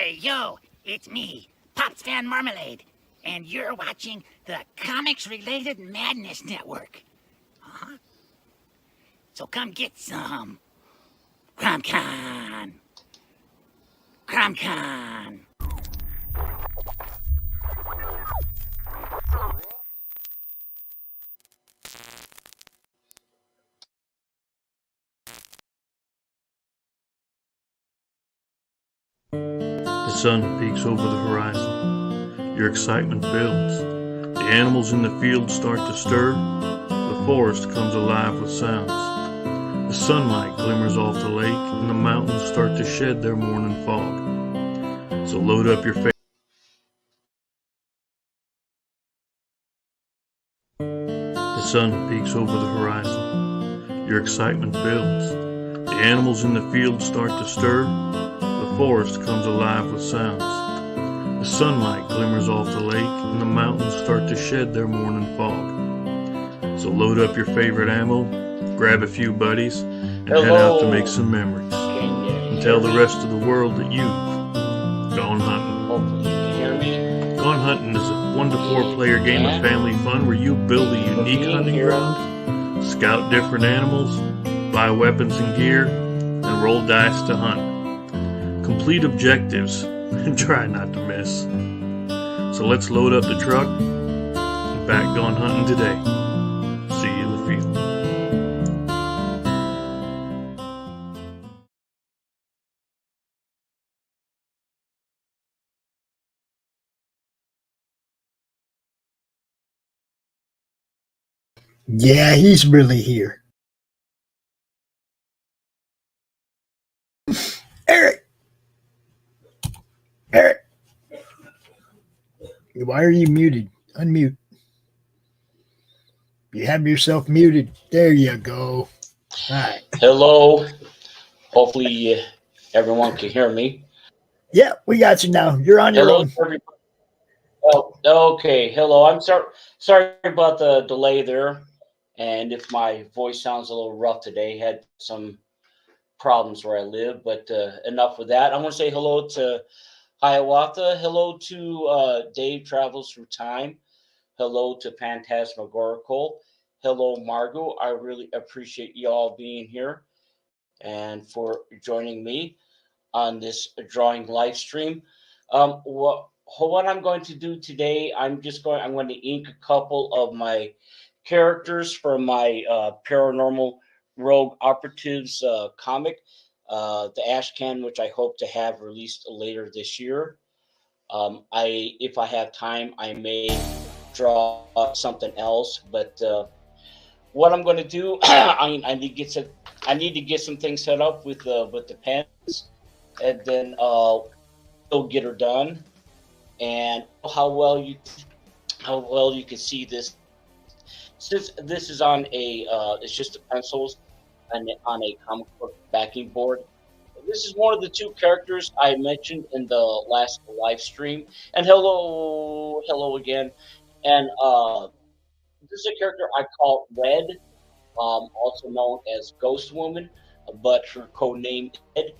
Hey, yo, it's me, Pops Van Marmalade, and you're watching the Comics-Related Madness Network. Uh-huh. So come get some. CromCon. CromCon. The sun peeks over the horizon. Your excitement builds. The animals in the field start to stir. The forest comes alive with sounds. The sunlight glimmers off the lake, and the mountains start to shed their morning fog. So load up your favorite. The sun peeks over the horizon. Your excitement builds. The animals in the field start to stir. The forest comes alive with sounds. The sunlight glimmers off the lake, and the mountains start to shed their morning fog. So load up your favorite ammo, grab a few buddies, and head out to make some memories. And tell the rest of the world that you've gone hunting. Hopefully you can hear me. Gone Hunting is a 1 to 4 player game of family fun where you build a unique hunting ground, scout different animals, buy weapons and gear, and roll dice to hunt. Complete objectives and try not to miss. So let's load up the truck and back Gone Hunting today. See you in the field. Yeah, he's really here. Eric! Eric! Why are you muted? Unmute. You have yourself muted. There you go. All right. Hello. Hopefully everyone can hear me. Yeah, we got you now. You're on your own. Everybody. Oh, okay. Hello. I'm sorry about the delay there. And if my voice sounds a little rough today, had some problems where I live, but enough with that. I want to say hello to Hiawatha. Hello to Dave Travels Through Time. Hello to Phantasmagorical. Hello, Margot. I really appreciate you all being here and for joining me on this drawing live stream. What I'm going to do today, I'm going to ink a couple of my characters for my Paranormal Rogue Operatives comic, the Ashcan, which I hope to have released later this year. If I have time, I may draw something else, but what I'm going to do, I need to get some things set up with the pens, and then we'll get her done. And how well you can see this, since this is on a it's just the pencils and on a comic book backing board. This is one of the 2 characters I mentioned in the last live stream. And hello again. And this is a character I call Red, also known as Ghost Woman, but her code name is Ed,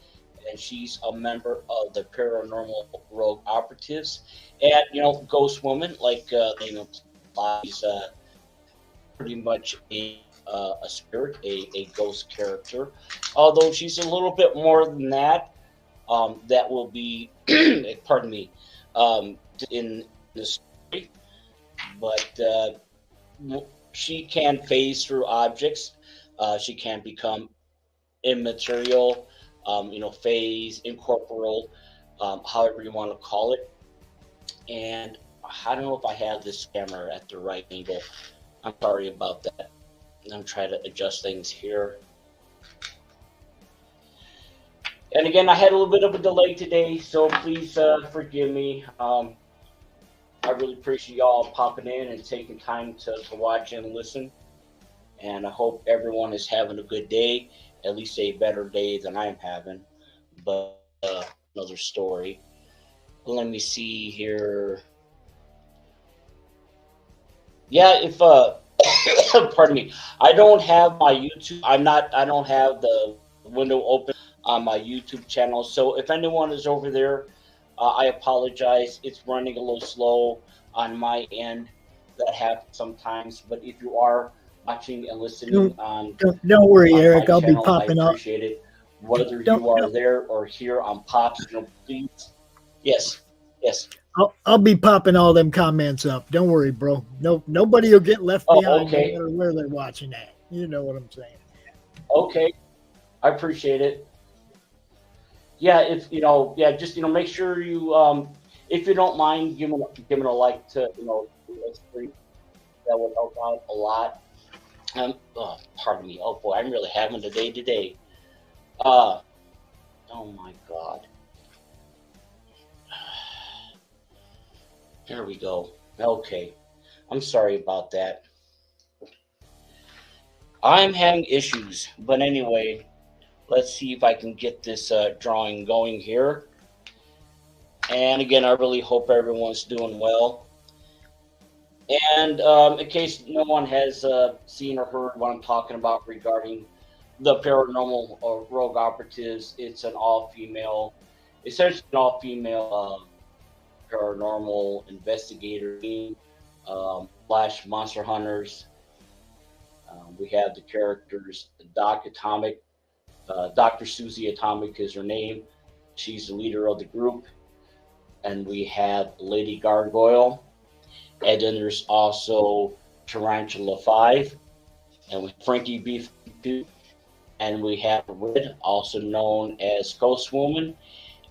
and she's a member of the Paranormal Rogue Operatives. And Ghost Woman, like the name implies, pretty much a spirit, a ghost character. Although she's a little bit more than that. That will be, pardon me, in the story. But she can phase through objects. She can become immaterial, phase, incorporeal, however you want to call it. And I don't know if I have this camera at the right angle. I'm sorry about that. I'm trying to adjust things here. And again, I had a little bit of a delay today, so please forgive me. I really appreciate y'all popping in and taking time to watch and listen. And I hope everyone is having a good day, at least a better day than I'm having. But another story. Let me see here. Yeah, if pardon me, I don't have my YouTube. I don't have the window open on my YouTube channel. So if anyone is over there, I apologize. It's running a little slow on my end. That happens sometimes. But if you are watching and listening Don't worry, on my Eric. I'll be channel, I popping up. appreciate it. Whether Don't, you are there or here on Pops, please. Yes, yes. I'll be popping all them comments up. Don't worry, bro. Nobody will get left Oh, behind okay. no matter where they're watching at. You know what I'm saying. Okay. I appreciate it. Yeah, if just make sure you if you don't mind giving a like to the stream, that would help out a lot. Pardon me. Oh boy, I'm really having a day today. Oh my God. There we go. Okay. I'm sorry about that. I'm having issues, but anyway, let's see if I can get this drawing going here. And again, I really hope everyone's doing well. And in case no one has seen or heard what I'm talking about regarding the paranormal or rogue operatives, it's an all-female, essentially an all-female paranormal investigator team / monster hunters. We have the characters Doc Atomic, Dr. Susie Atomic is her name. She's the leader of the group. And we have Lady Gargoyle. And then there's also Tarantula 5. And with Frankie B52. And we have Red, also known as Ghost Woman.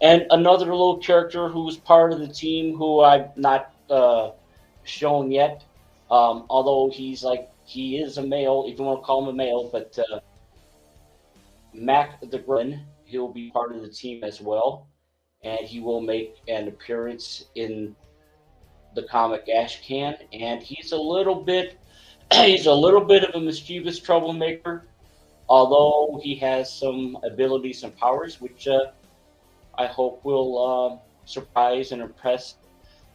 And another little character who's part of the team who I've not shown yet. Although he is a male, if you want to call him a male, but Mac the Grin, he'll be part of the team as well, and he will make an appearance in the comic Ashcan. And he's a little bit of a mischievous troublemaker, although he has some abilities and powers, which I hope will surprise and impress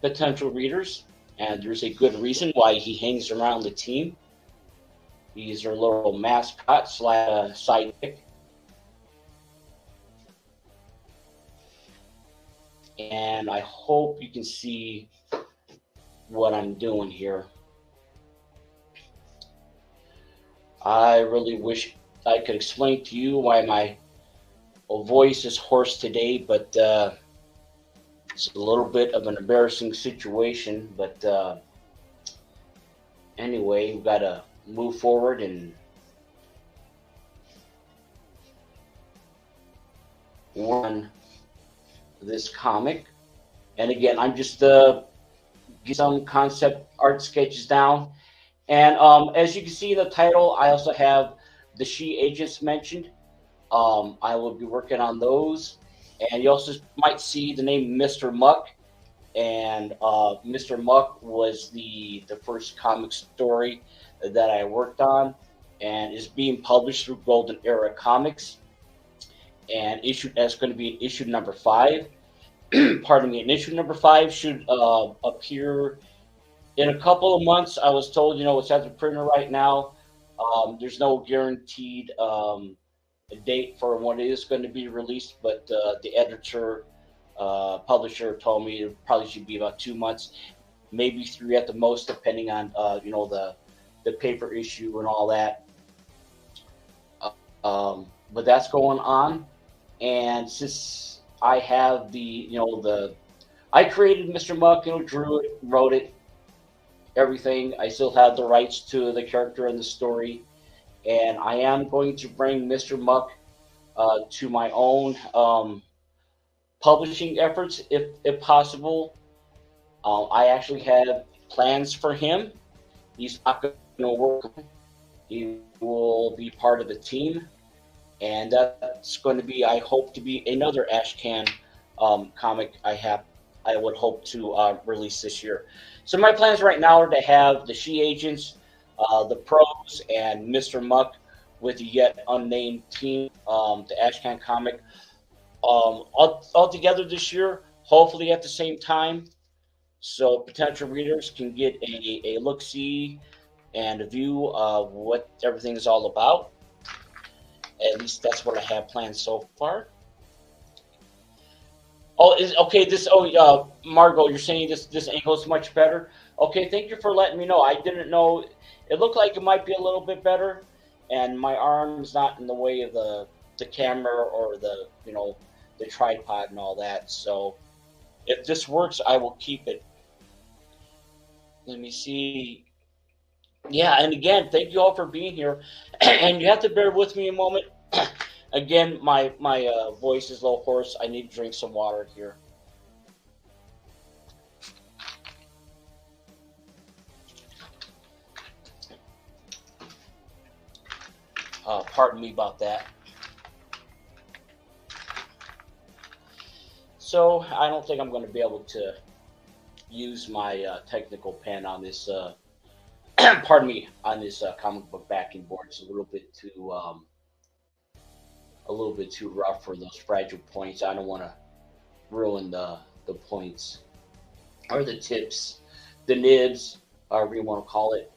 potential readers. And there's a good reason why he hangs around the team. He's our little mascot / sidekick. And I hope you can see what I'm doing here. I really wish I could explain to you why my voice is hoarse today, but it's a little bit of an embarrassing situation. But anyway, we've got to move forward and run this comic. And again, I'm just get some concept art sketches down. And as you can see in the title, I also have the She Agents mentioned. I will be working on those. And you also might see the name Mr. Muck. And Mr. Muck was the first comic story that I worked on, and is being published through Golden Era Comics. And that's going to be issue number 5. Pardon me. And issue number 5 should appear in a couple of months. I was told, it's at the printer right now. There's no guaranteed date for when it is going to be released, but the editor, publisher told me it probably should be about 2 months, maybe 3 at the most, depending on the paper issue and all that. But that's going on. And since I have I created Mr. Muck, drew it, wrote it, everything. I still have the rights to the character and the story. And I am going to bring Mr. Muck to my own publishing efforts, if possible. I actually have plans for him. He's not going to work. He will be part of the team. And that's going to be, I hope to be another Ashcan comic I would hope to release this year. So my plans right now are to have the She Agents, the Pros, and Mr. Muck with the yet unnamed team, the Ashcan comic, all together this year, hopefully at the same time, so potential readers can get a look-see and a view of what everything is all about. At least that's what I have planned so far. Oh, is okay. This. Oh, Margot, you're saying this angle is much better. Okay, thank you for letting me know. I didn't know. It looked like it might be a little bit better, and my arm's not in the way of the camera or the the tripod and all that. So if this works, I will keep it. Let me see. Yeah, and again, thank you all for being here, and you have to bear with me a moment. Again, my voice is a little hoarse. I need to drink some water here. Pardon me about that. So I don't think I'm going to be able to use my technical pen on this. Pardon me, on this comic book backing board. It's a little bit too rough for those fragile points. I don't want to ruin the points or the tips, the nibs, however you want to call it.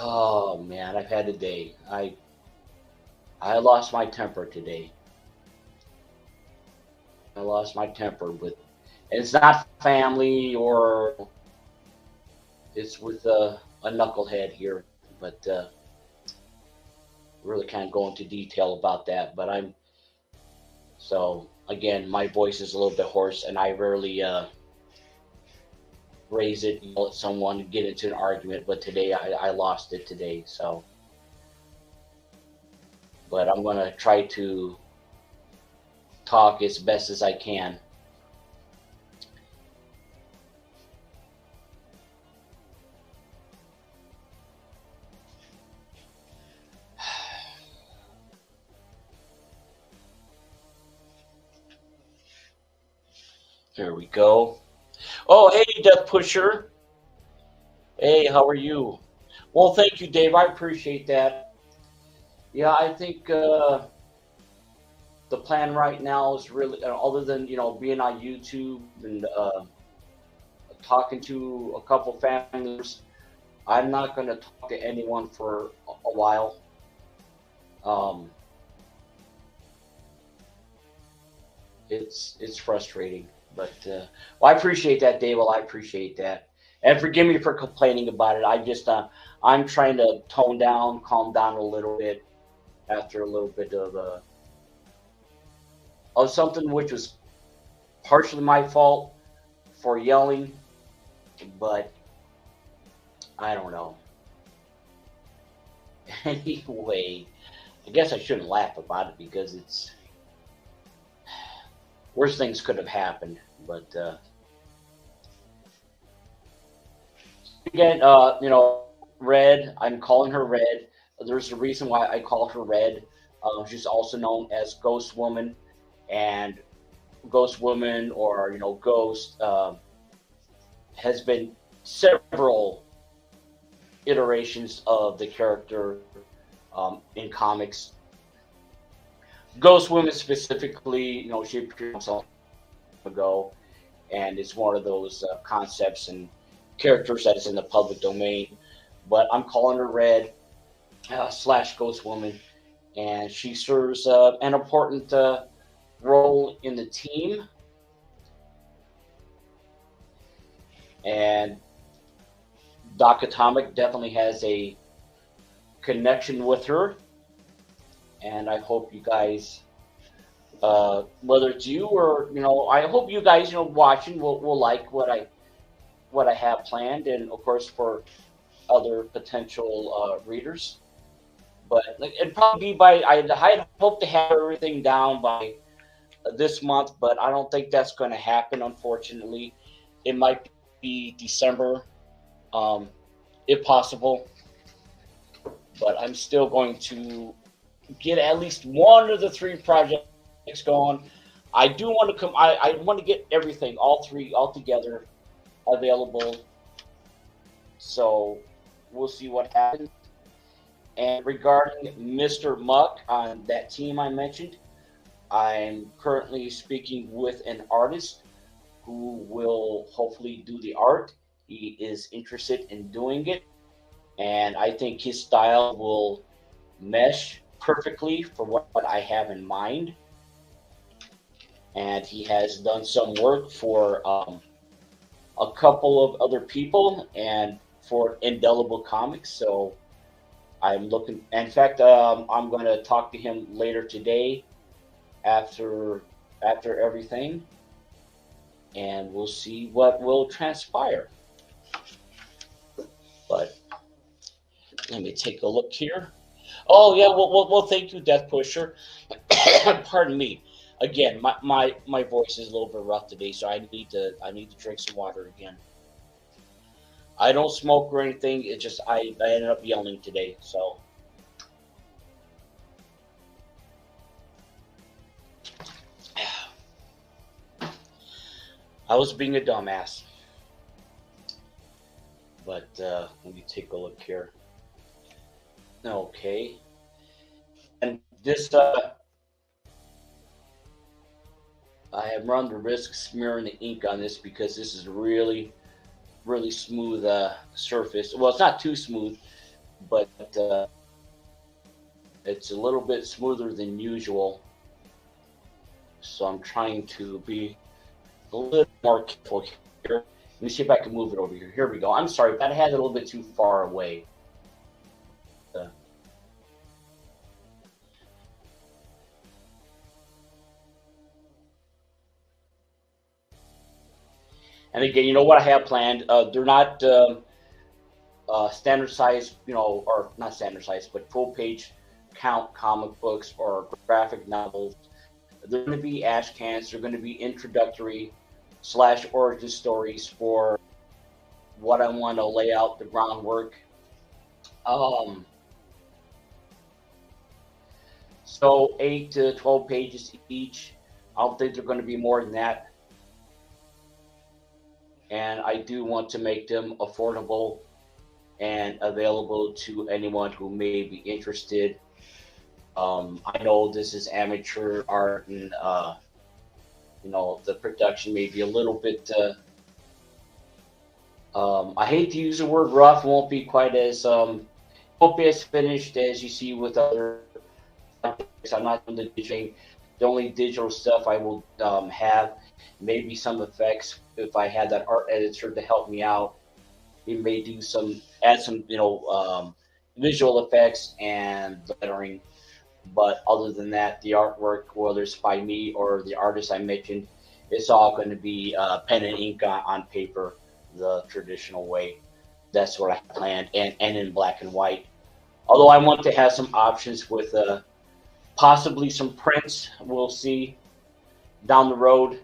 Oh man, I've had a day. I lost my temper today. I lost my temper with, and it's not family or it's with a knucklehead here, but really can't go into detail about that. But so again, my voice is a little bit hoarse, and I rarely raise it, yell at someone, get into an argument. But today, I lost it today. So, but I'm gonna try to talk as best as I can. There we go. Oh, hey, Death Pusher. Hey, how are you? Well, thank you, Dave. I appreciate that. Yeah, I think the plan right now is really, other than being on YouTube and talking to a couple family members, I'm not going to talk to anyone for a while. It's frustrating. But well, I appreciate that, Dave. Well, I appreciate that, and forgive me for complaining about it. I just I'm trying to tone down, calm down a little bit after a little bit of something which was partially my fault for yelling, but I don't know. Anyway, I guess I shouldn't laugh about it because it's worse things could have happened. But again, Red, I'm calling her Red. There's a reason why I call her Red. She's also known as Ghost Woman, and Ghost Woman, or Ghost, has been several iterations of the character in comics. Ghost Woman specifically, she appeared some time ago, and it's one of those concepts and characters that is in the public domain. But I'm calling her Red / Ghost Woman, and she serves an important role in the team. And Doc Atomic definitely has a connection with her, and I hope you guys, whether it's you or I hope you guys watching will like what I have planned, and of course for other potential readers. But it'd probably be I hope to have everything down by this month, but I don't think that's going to happen, unfortunately. It might be December, if possible. But I'm still going to get at least one of the 3 projects going. I do want to I want to get everything, all 3, all together, available. So we'll see what happens. And regarding Mr. Muck on that team I mentioned, I'm currently speaking with an artist who will hopefully do the art. He is interested in doing it, and I think his style will mesh perfectly for what I have in mind. and he has done some work for a couple of other people and for Indelible Comics. So I'm looking. In fact, I'm going to talk to him later today after everything, and we'll see what will transpire. But let me take a look here. Oh yeah, well, thank you, Death Pusher. Pardon me. Again, my voice is a little bit rough today, so I need to drink some water again. I don't smoke or anything. It's just I ended up yelling today, so. I was being a dumbass. But let me take a look here. Okay. And this, I have run the risk of smearing the ink on this because this is really, really smooth surface. Well, it's not too smooth, but it's a little bit smoother than usual. So I'm trying to be a little more careful here. Let me see if I can move it over here. Here we go. I'm sorry, but I had it a little bit too far away. And again, you know what I have planned? They're not standard size, or not standard size, but full page count comic books or graphic novels. They're going to be ash cans. They're going to be introductory / origin stories for what I want to lay out the groundwork. So 8 to 12 pages each. I don't think they're going to be more than that. And I do want to make them affordable and available to anyone who may be interested. I know this is amateur art, and the production may be a little bit. I hate to use the word rough. Won't be quite as finished as you see with other. I'm not doing the digitally. The only digital stuff I will have maybe some effects if I had that art editor to help me out. We may add some visual effects and lettering. But other than that, the artwork, whether it's by me or the artist I mentioned, it's all going to be pen and ink on paper, the traditional way. That's what I planned, and in black and white. Although I want to have some options with possibly some prints. We'll see down the road.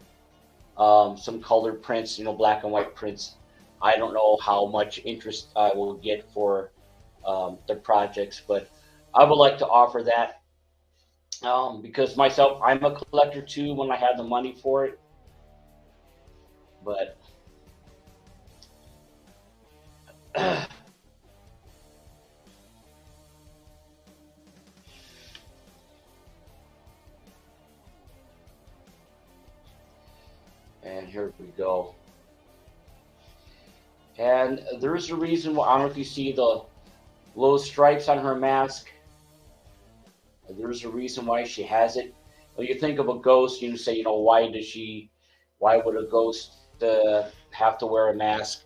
Some colored prints, black and white prints. I don't know how much interest I will get for the projects, but I would like to offer that. Because myself, I'm a collector too when I have the money for it. But and here we go. And there's a reason why, I don't know if you see the little stripes on her mask. There's a reason why she has it. When you think of a ghost, you say, why would a ghost have to wear a mask?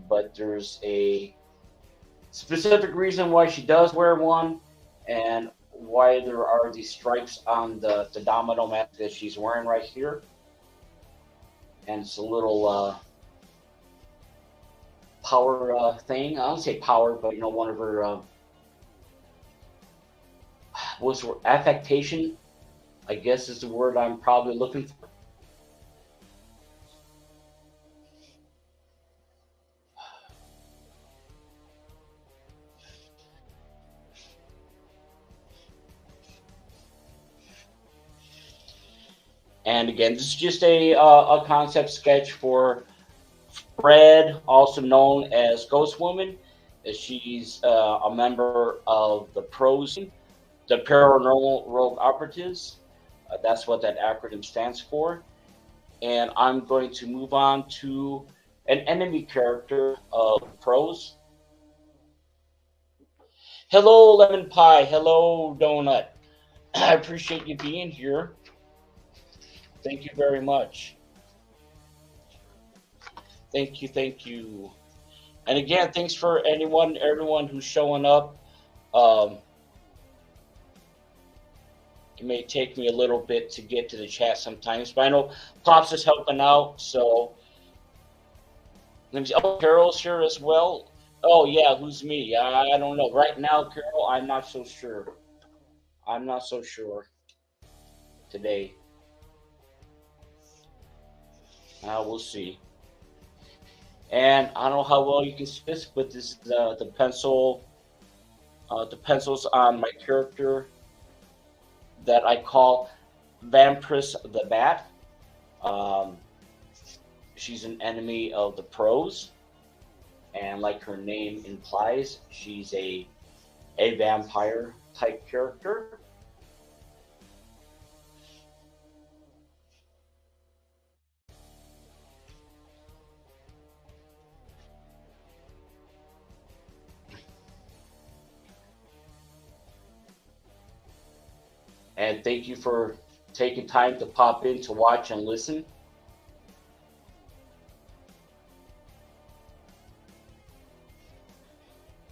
But there's a specific reason why she does wear one, and why there are these stripes on the domino mask that she's wearing right here. And it's a little power thing. I don't say power, but one of her what's the word? Affectation, I guess, is the word I'm probably looking for. And again, this is just a concept sketch for Fred, also known as Ghost Woman. She's a member of the PROS, the Paranormal Rogue Operatives. That's what that acronym stands for. And I'm going to move on to an enemy character of PROS. Hello, Lemon Pie. Hello, Donut. I appreciate you being here. Thank you very much. Thank you, thank you. And again, thanks for everyone who's showing up. It may take me a little bit to get to the chat sometimes, but I know Pops is helping out. So let me see. Oh, Carol's here as well. Oh yeah, who's me? I don't know. Right now, Carol, I'm not so sure. I'm not so sure today. We'll see. And I don't know how well you can see this, but this is the pencil. The pencils on my character that I call Vampiress the Bat. She's an enemy of the pros, and like her name implies, she's a vampire type character. And thank you for taking time to pop in to watch and listen.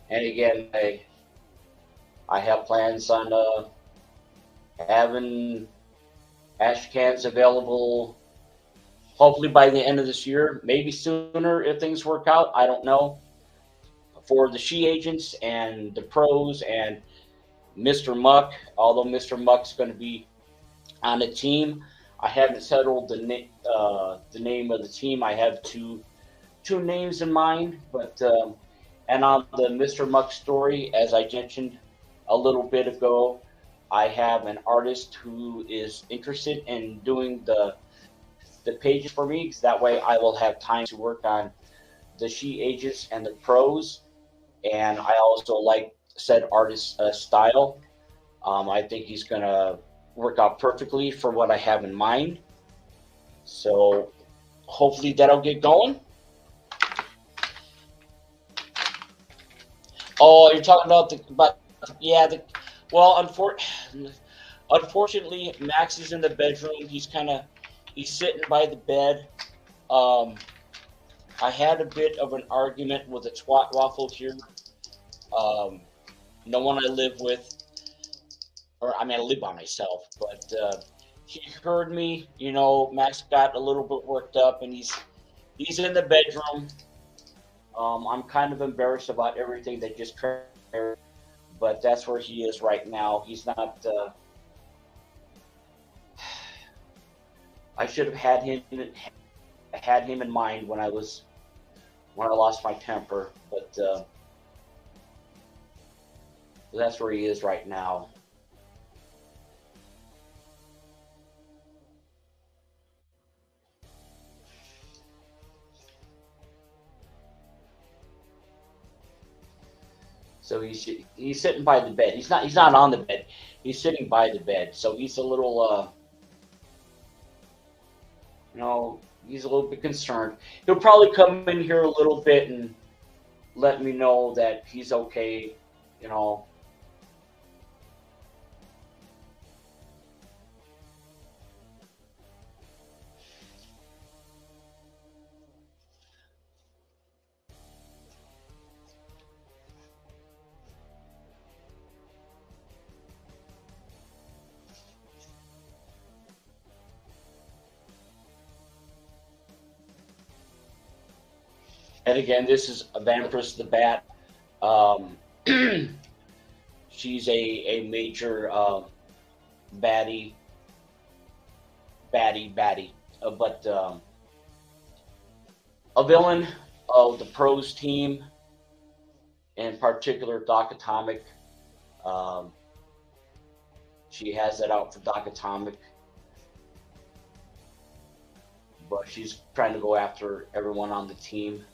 And again, I have plans on having ash cans available hopefully by the end of this year, maybe sooner if things work out. I don't know. For the she agents and the pros and Mr. Muck, although Mr. Muck's going to be on the team. I haven't settled the name of the team. I have two names in mind, but and on the Mr. Muck story, as I mentioned a little bit ago, I have an artist who is interested in doing the pages for me, because that way I will have time to work on the she agents and the pros. And I also like said artist style. I think he's going to work out perfectly for what I have in mind. So hopefully that'll get going. Oh, you're talking about unfortunately Max is in the bedroom. He's sitting by the bed. I had a bit of an argument with a twat waffle here. No one I live with, I live by myself, but he heard me. Max got a little bit worked up, and he's in the bedroom. I'm kind of embarrassed about everything that just occurred, but that's where he is right now. He's not. I should have had him in mind when I lost my temper, but. That's where he is right now. So he's sitting by the bed. He's not on the bed. He's sitting by the bed. So he's a little he's a little bit concerned. He'll probably come in here a little bit and let me know that he's okay. And again, this is a Vampiress the Bat. She's a major baddie, but a villain of the pros team, in particular Doc Atomic. She has that out for Doc Atomic, but she's trying to go after everyone on the team.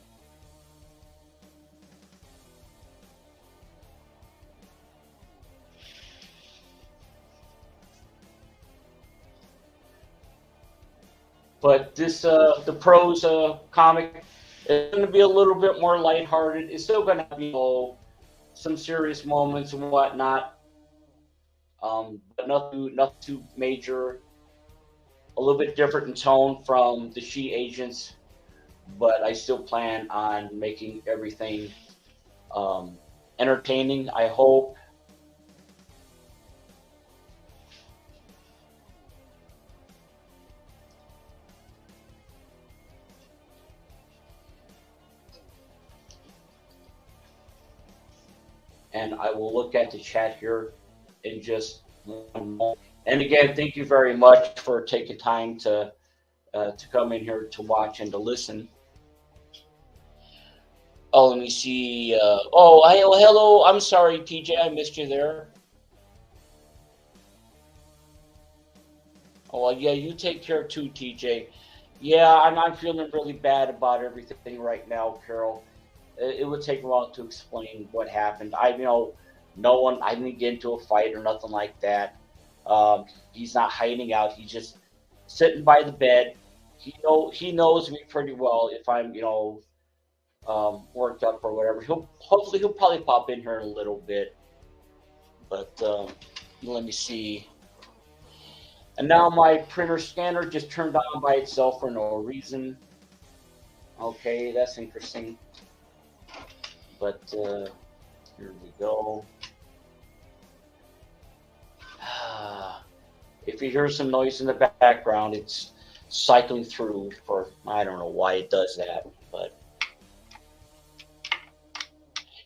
But this, the pros comic is going to be a little bit more lighthearted. It's still going to have, some serious moments and whatnot, but nothing too major a little bit different in tone from the She Agents, but I still plan on making everything entertaining, I hope. And I will look at the chat here in just one moment. And again, thank you very much for taking time to come in here to watch and to listen. Oh, let me see. Hello. I'm sorry, TJ. I missed you there. Oh, well, yeah, you take care too, TJ. Yeah, I'm feeling really bad about everything right now, Carol. It would take a while to explain what happened. I didn't get into a fight or nothing like that. He's not hiding out. He's just sitting by the bed. He knows me pretty well. If I'm worked up or whatever, he'll probably pop in here in a little bit. But let me see. And now my printer scanner just turned on by itself for no reason. Okay, that's interesting. But here we go. If you hear some noise in the background, it's cycling through for, I don't know why it does that, but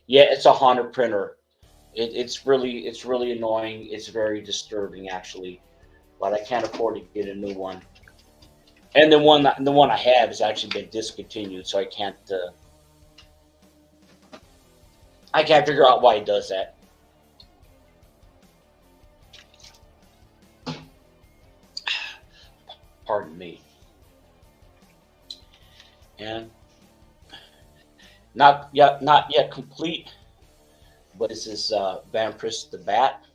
yeah, it's a haunted printer. It's really annoying. It's very disturbing actually, but I can't afford to get a new one. And the one I have has actually been discontinued, so I can't figure out why it does that. Pardon me. And not yet complete, but this is Vampiress the Bat.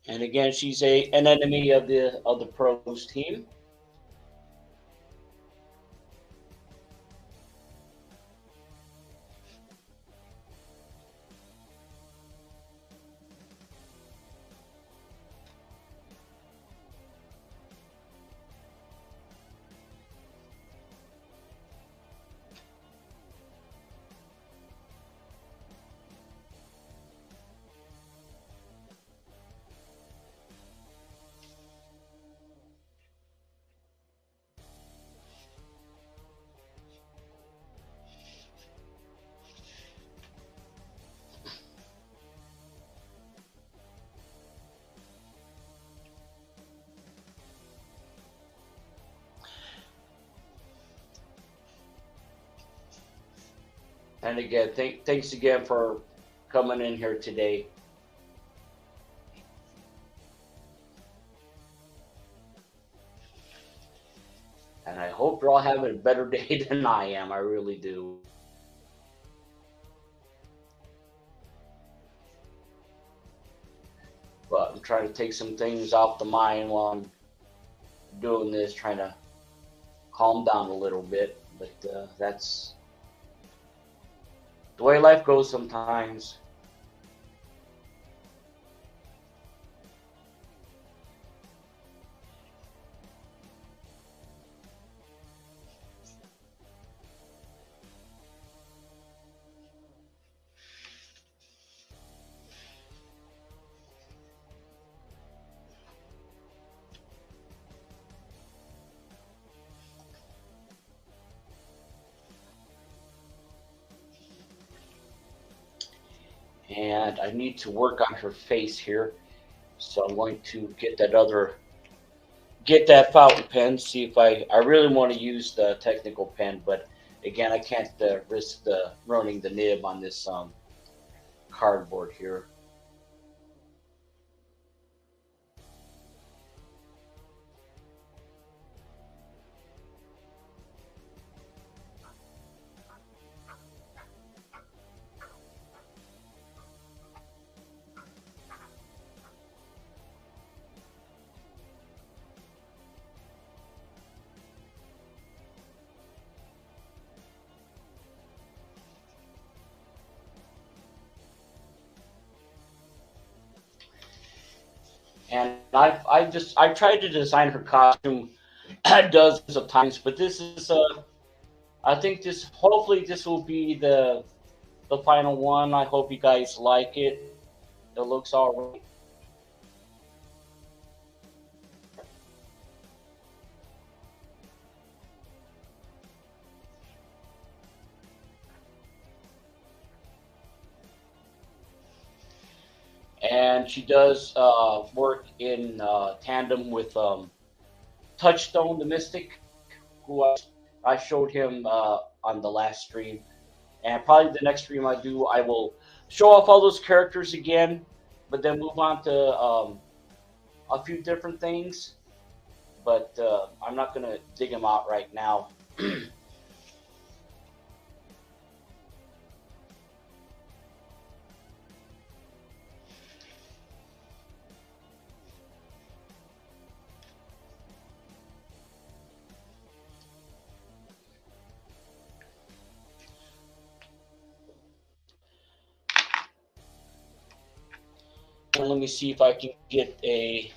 And again, she's an enemy of the pros team. And again, thanks again for coming in here today. And I hope you're all having a better day than I am. I really do. But I'm trying to take some things off the mind while I'm doing this, trying to calm down a little bit. But that's the way life goes sometimes. And I need to work on her face here, so I'm going to get that fountain pen. See if I really want to use the technical pen, but again, I can't risk ruining the nib on this cardboard here. And I tried to design her costume dozens of times, but this is I think this hopefully this will be the final one. I hope you guys like it. It looks all right. And she does work in tandem with Touchstone the Mystic, who I showed him on the last stream. And probably the next stream I do, I will show off all those characters again, but then move on to a few different things. But I'm not going to dig them out right now. And let me see if I can get a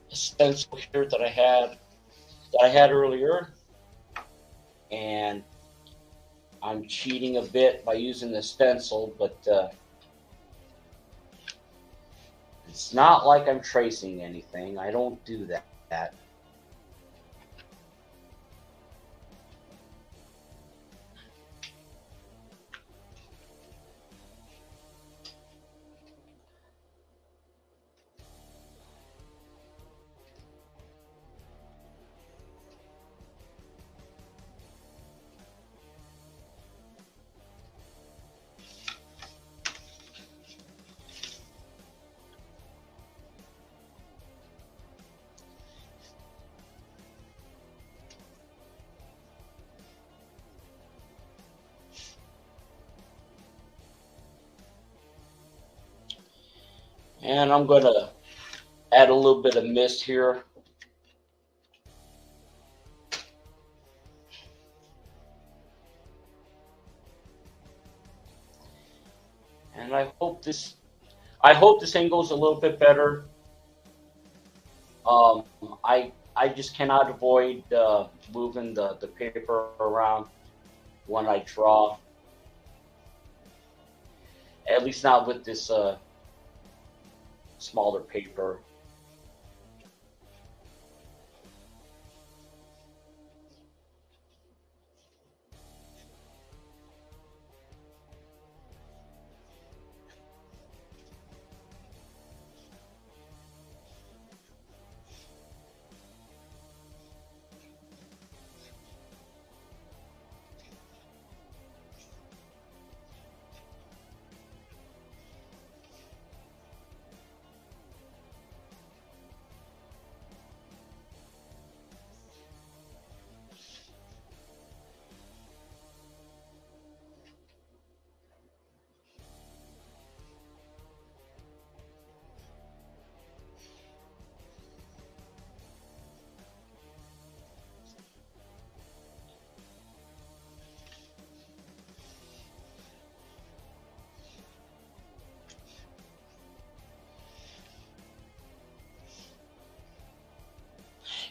stencil here that I had earlier. And I'm cheating a bit by using the stencil, but it's not like I'm tracing anything. I don't do that. And I'm going to add a little bit of mist here. And I hope this angle's a little bit better. I just cannot avoid moving the paper around when I draw. At least not with this smaller paper.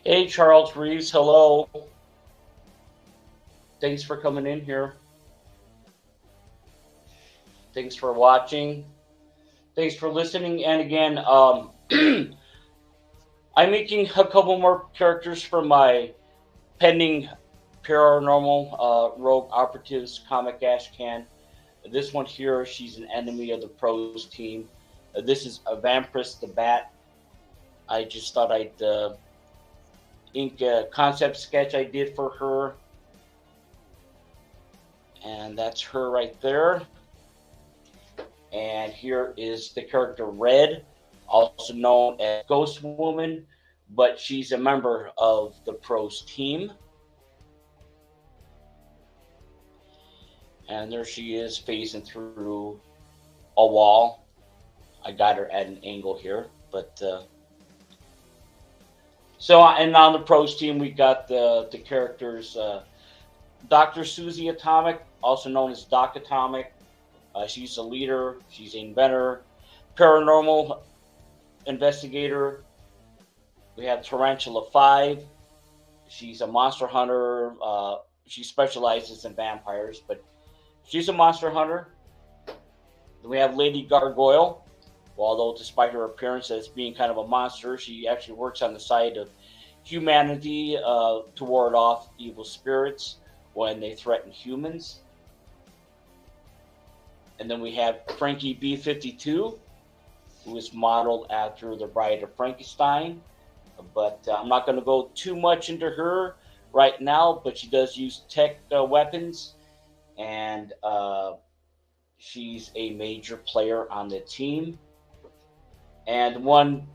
Hey, Charles Reeves, hello. Thanks for coming in here. Thanks for watching. Thanks for listening. And again, I'm making a couple more characters for my pending paranormal rogue operatives comic ash can. This one here, she's an enemy of the pros team. This is a Vampirus the Bat. I just thought I'd ink a concept sketch I did for her. And that's her right there. And here is the character Red, also known as Ghost Woman, but she's a member of the pros team. And there she is facing through a wall. I got her at an angle here, but so, and on the pros team, we got the characters Dr. Susie Atomic, also known as Doc Atomic. She's a leader. She's an inventor, paranormal investigator. We have Tarantula 5. she's a monster hunter. She specializes in vampires, but she's a monster hunter. Then we have Lady Gargoyle. Although despite her appearance as being kind of a monster, she actually works on the side of humanity to ward off evil spirits when they threaten humans. And then we have Frankie B-52, who is modeled after the Bride of Frankenstein. But I'm not going to go too much into her right now, but she does use tech weapons, and she's a major player on the team. And one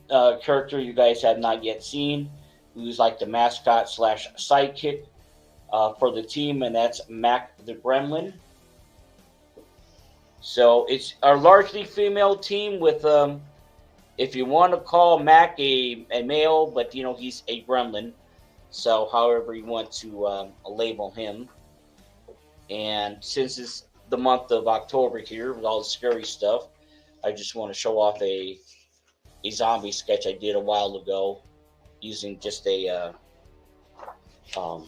character you guys have not yet seen, who's like the mascot / sidekick for the team, and that's Mac the Gremlin. So it's a largely female team with, if you want to call Mac a male, but he's a gremlin. So however you want to label him. And since it's the month of October here with all the scary stuff, I just want to show off a zombie sketch I did a while ago using just a fountain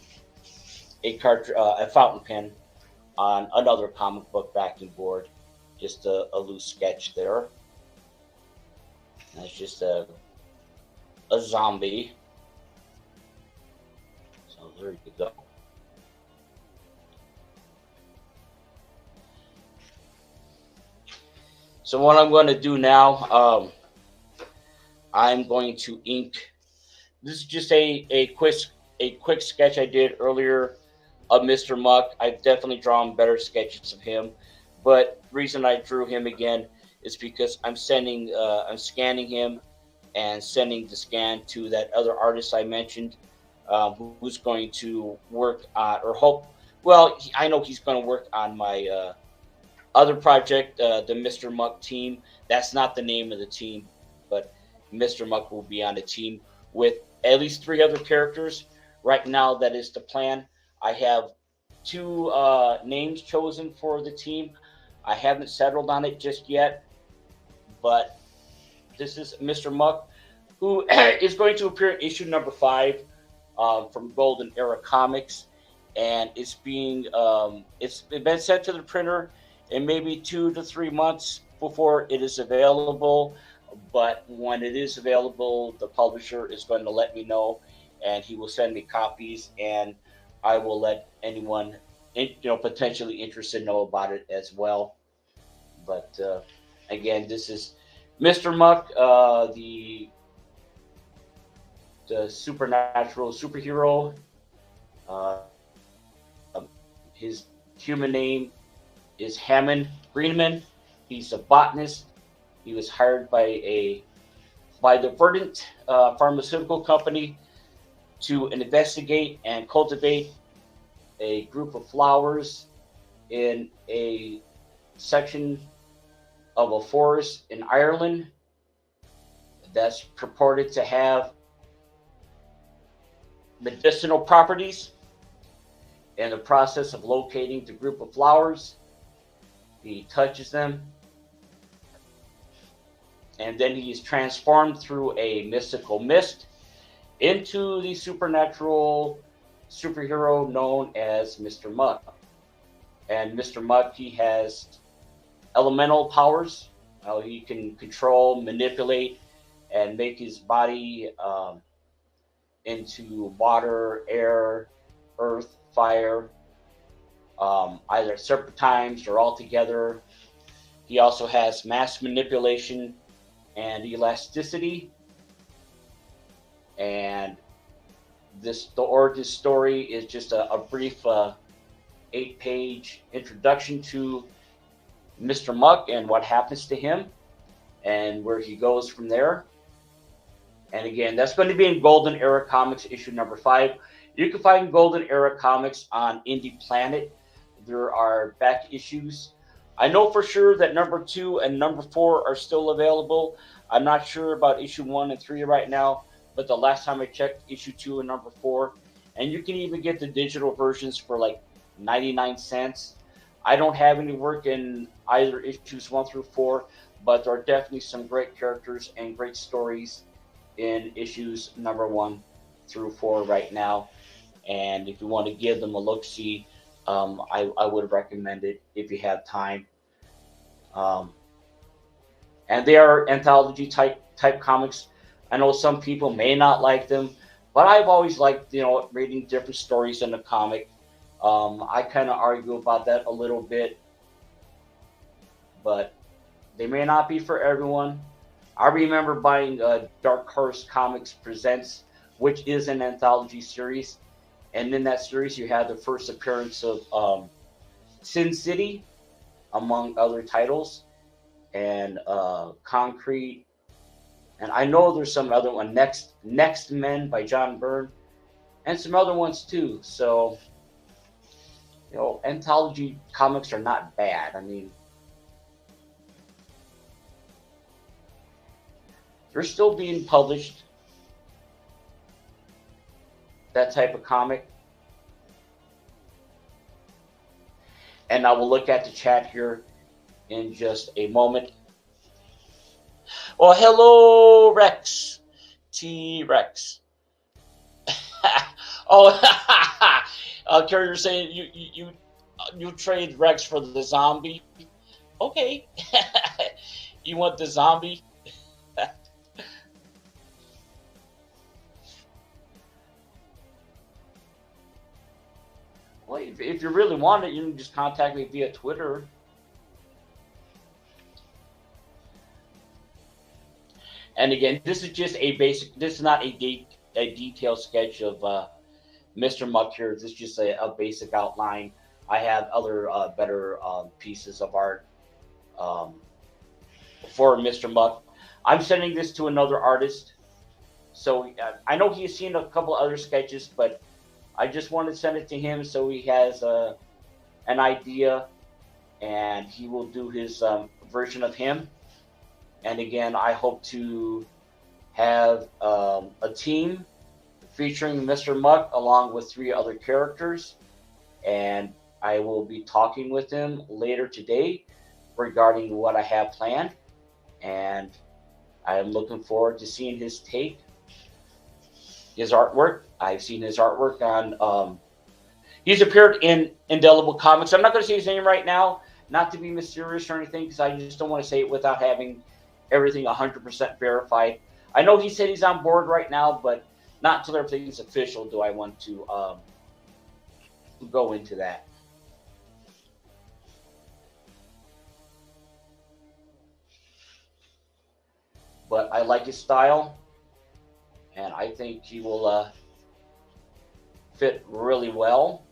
pen on another comic book backing board. Just a loose sketch there. That's just a zombie. So there you go. So what I'm going to do now, I'm going to ink. This is just a quick sketch I did earlier of Mr. Muck. I've definitely drawn better sketches of him, but the reason I drew him again is because I'm scanning him and sending the scan to that other artist I mentioned, who's going to work on, I know he's going to work on my other project, the Mr. Muck team. That's not the name of the team, but Mr. Muck will be on a team with at least 3 other characters. Right now, that is the plan. I have 2 names chosen for the team. I haven't settled on it just yet, but this is Mr. Muck, who is going to appear in issue number 5 from Golden Era Comics, and it's been sent to the printer in maybe 2 to 3 months before it is available. But when it is available, the publisher is going to let me know, and he will send me copies, and I will let anyone potentially interested know about it as well. But again, this is Mr. Muck, the supernatural superhero. His human name is Hammond Greenman. He's a botanist. He was hired by the Verdant pharmaceutical company to investigate and cultivate a group of flowers in a section of a forest in Ireland that's purported to have medicinal properties. In the process of locating the group of flowers, he touches them, and then he is transformed through a mystical mist into the supernatural superhero known as Mr. Muck. And Mr. Muck, he has elemental powers. He can control, manipulate, and make his body into water, air, earth, fire, either separate times or all together. He also has mass manipulation and elasticity. And the origin story is just a brief 8-page introduction to Mr. Muck and what happens to him and where he goes from there. And again, that's going to be in Golden Era Comics issue number 5. You can find Golden Era Comics on Indie Planet. There are back issues. I know for sure that number 2 and number 4 are still available. I'm not sure about issue 1 and 3 right now, but the last time I checked, issue 2 and number 4. And you can even get the digital versions for like 99 cents. I don't have any work in either issues 1 through 4, but there are definitely some great characters and great stories in issues number 1 through 4 right now. And if you want to give them a look-see, I would recommend it if you have time. And they are anthology type comics. I know some people may not like them, but I've always liked, reading different stories in a comic. I kind of argue about that a little bit, but they may not be for everyone. I remember buying Dark Horse Comics Presents, which is an anthology series. And in that series, you had the first appearance of Sin City, among other titles, and Concrete. And I know there's some other one, Next Men by John Byrne, and some other ones too. So, anthology comics are not bad. I mean, they're still being published, that type of comic. And I will look at the chat here in just a moment. Well, hello, Rex. T-Rex. Oh, Carrier're saying you trade Rex for the zombie. Okay. You want the zombie? Well, if you really want it, you can just contact me via Twitter. And again, this is just a basic. This is not a detailed sketch of Mr. Muck here. This is just a basic outline. I have other better pieces of art for Mr. Muck. I'm sending this to another artist. So I know he's seen a couple other sketches, but I just want to send it to him so he has an idea, and he will do his version of him. And again, I hope to have a team featuring Mr. Muck along with 3 other characters. And I will be talking with him later today regarding what I have planned. And I am looking forward to seeing his take, his artwork. I've seen his artwork on, he's appeared in Indelible Comics. I'm not going to say his name right now, not to be mysterious or anything, because I just don't want to say it without having everything 100% verified. I know he said he's on board right now, but not until everything's official do I want to go into that. But I like his style, and I think he will fit really well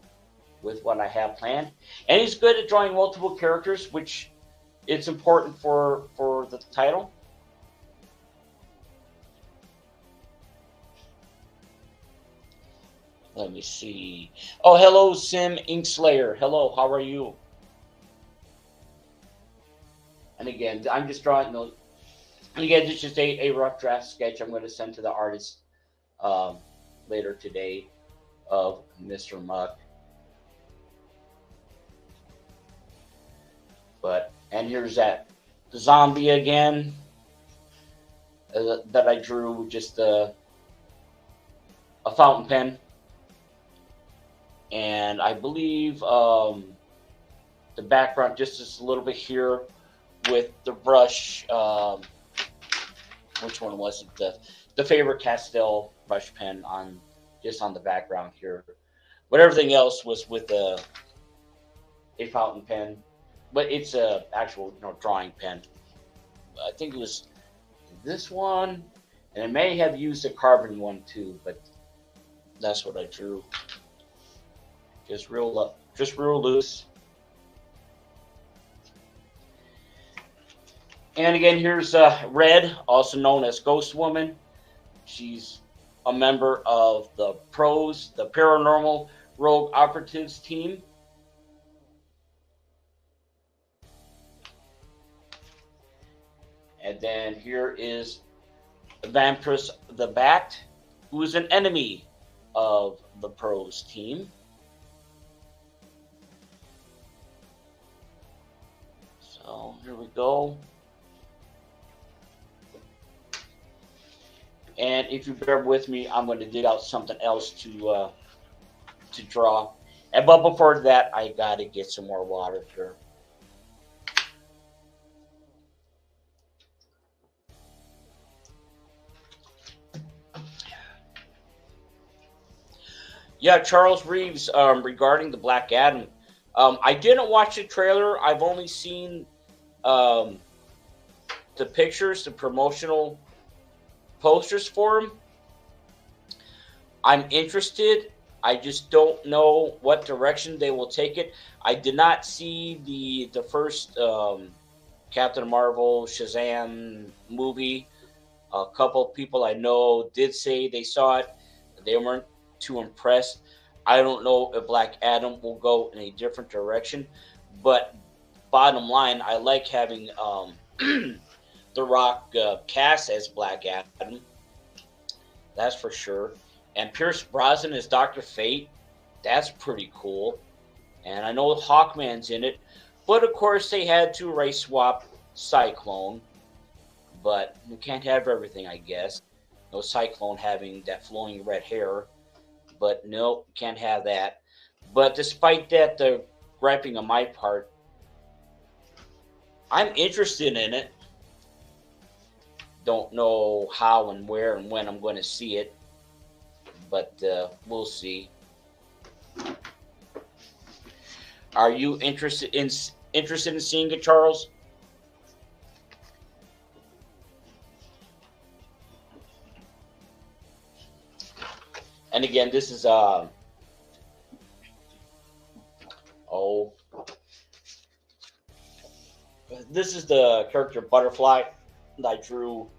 with what I have planned. And he's good at drawing multiple characters, which it's important for the title. Let me see. Oh, hello, Sim Inkslayer. Hello, how are you? And again, I'm just drawing those. And again, it's just a rough draft sketch I'm going to send to the artist later today of Mr. Muck. And here's that zombie again that I drew, just a fountain pen. And I believe the background just is a little bit here with the brush. Which one was it? The Faber-Castell brush pen on the background here. But everything else was with a fountain pen. But it's a actual drawing pen. I think it was this one, and I may have used a carbon one too, but that's what I drew. Just real loose. And again, here's Red, also known as Ghost Woman. She's a member of the PROS, the Paranormal Rogue Operatives team. And then here is Vampirus the Bat, who is an enemy of the PROS team. So here we go. And if you bear with me, I'm going to dig out something else to to draw. But before that, I got to get some more water here. Yeah, Charles Reeves, regarding the Black Adam. I didn't watch the trailer. I've only seen the pictures, the promotional posters for him. I'm interested. I just don't know what direction they will take it. I did not see the first Captain Marvel Shazam movie. A couple of people I know did say they saw it. They weren't too impressed. I don't know if Black Adam will go in a different direction, but bottom line, I like having The Rock cast as Black Adam. That's for sure. And Pierce Brosnan as Dr. Fate. That's pretty cool. And I know Hawkman's in it, but of course they had to race swap Cyclone. But you can't have everything, I guess. No Cyclone having that flowing red hair. But no, can't have that. But despite that, the griping on my part, I'm interested in it. Don't know how and where and when I'm going to see it. But we'll see. Are you interested in seeing it, Charles? And again, this is this is the character Butterfly that I drew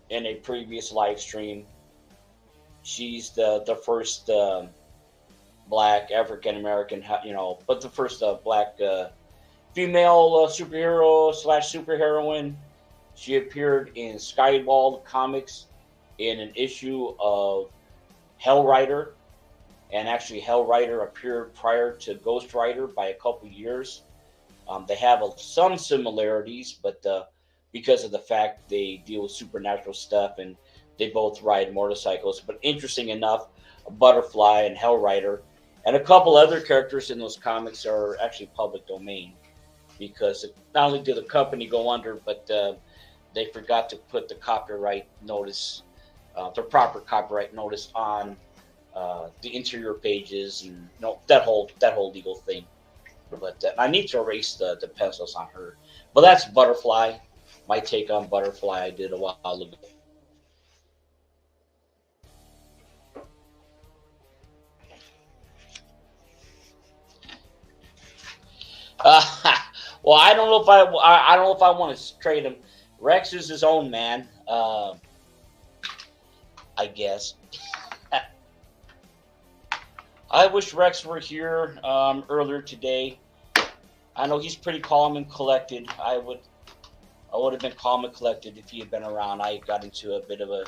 in a previous live stream. She's the first black African American, but the first black female superhero / superheroine. She appeared in Skywald Comics in an issue of Hell Rider, and actually Hell Rider appeared prior to Ghost Rider by a couple years. They have some similarities, but because of the fact they deal with supernatural stuff and they both ride motorcycles. But interesting enough, Butterfly and Hell Rider and a couple other characters in those comics are actually public domain, because not only did the company go under, but they forgot to put the copyright notice, the proper copyright notice on the interior pages, and that whole legal thing. But I need to erase the pencils on her. But that's Butterfly. My take on Butterfly I did a while ago. Well, I don't know if I don't know if I want to trade him. Rex is his own man, I guess. I wish Rex were here earlier today. I know he's pretty calm and collected. I would have been calm and collected if he had been around. I got into a bit of a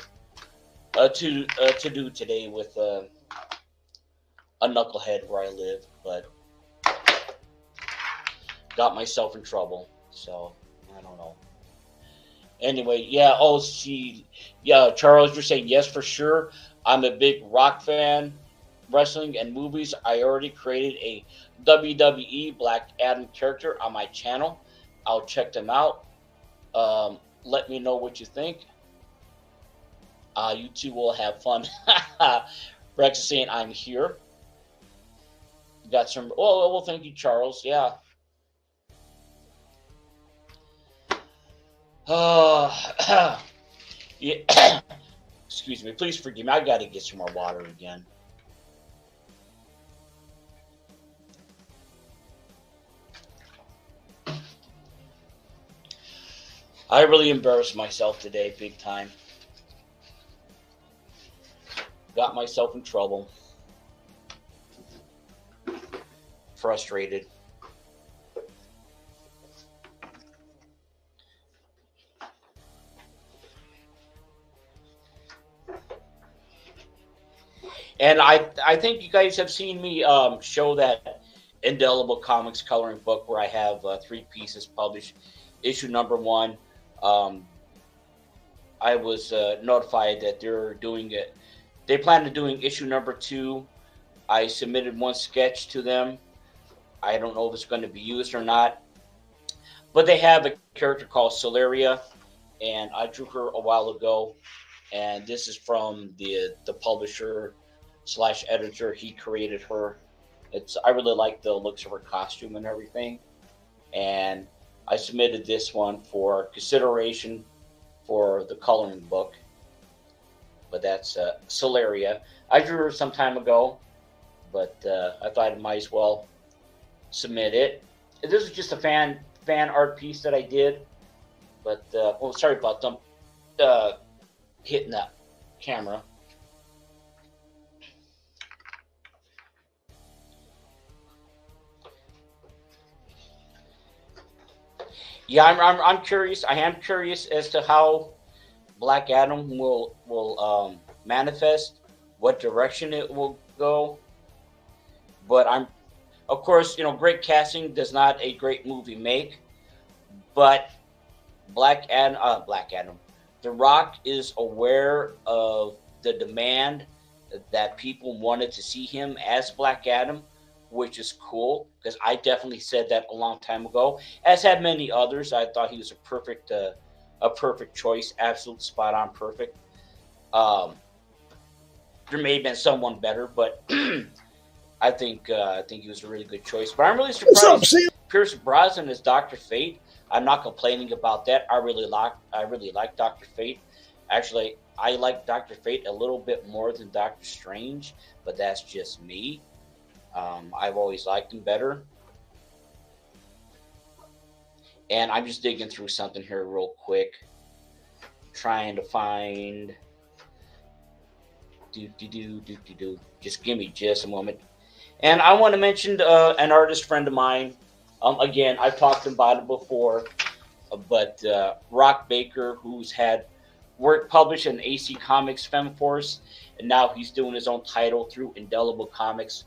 to-do today with a knucklehead where I live, but got myself in trouble. So I don't know. Anyway, yeah. Charles, you're saying yes for sure. I'm a big Rock fan. Wrestling and movies. I already created a WWE Black Adam character on my channel. I'll check them out. Let me know what you think. You two will have fun. Rex is saying I'm here. Got some. Oh, well, thank you, Charles. Yeah. Yeah. Excuse me. Please forgive me. I got to get some more water again. I really embarrassed myself today, big time. Got myself in trouble. Frustrated. And I think you guys have seen me show that Indelible Comics coloring book where I have 3 pieces published. Issue number 1. I was notified that they're doing it. They plan to doing issue number 2 I submitted one sketch to them. I don't know if it's going to be used or not. But they have a character called Solaria, and I drew her a while ago. And this is from the publisher / editor. He created her. I really like the looks of her costume and everything. And I submitted this one for consideration for the coloring book. But that's Solaria. I drew her some time ago, but I thought I might as well submit it. This is just a fan art piece that I did. But, sorry about them hitting that camera. Yeah, I'm curious. I am curious as to how Black Adam will manifest, what direction it will go. But of course, great casting does not a great movie make. But Black Adam, The Rock is aware of the demand that people wanted to see him as Black Adam, which is cool, because I definitely said that a long time ago, as had many others. I thought he was a perfect choice, absolute spot on perfect. There may have been someone better, but I think he was a really good choice. But I'm really surprised Pierce Brosnan is Dr. Fate. I'm not complaining about that. I really like Dr. Fate. Actually, I like Dr. Fate a little bit more than Doctor Strange, but that's just me. I've always liked him better. And I'm just digging through something here real quick, trying to find. Just give me just a moment. And I want to mention an artist friend of mine. Again, I've talked about it before, but Rock Baker, who's had work published in AC Comics Femforce, and now he's doing his own title through Indelible Comics.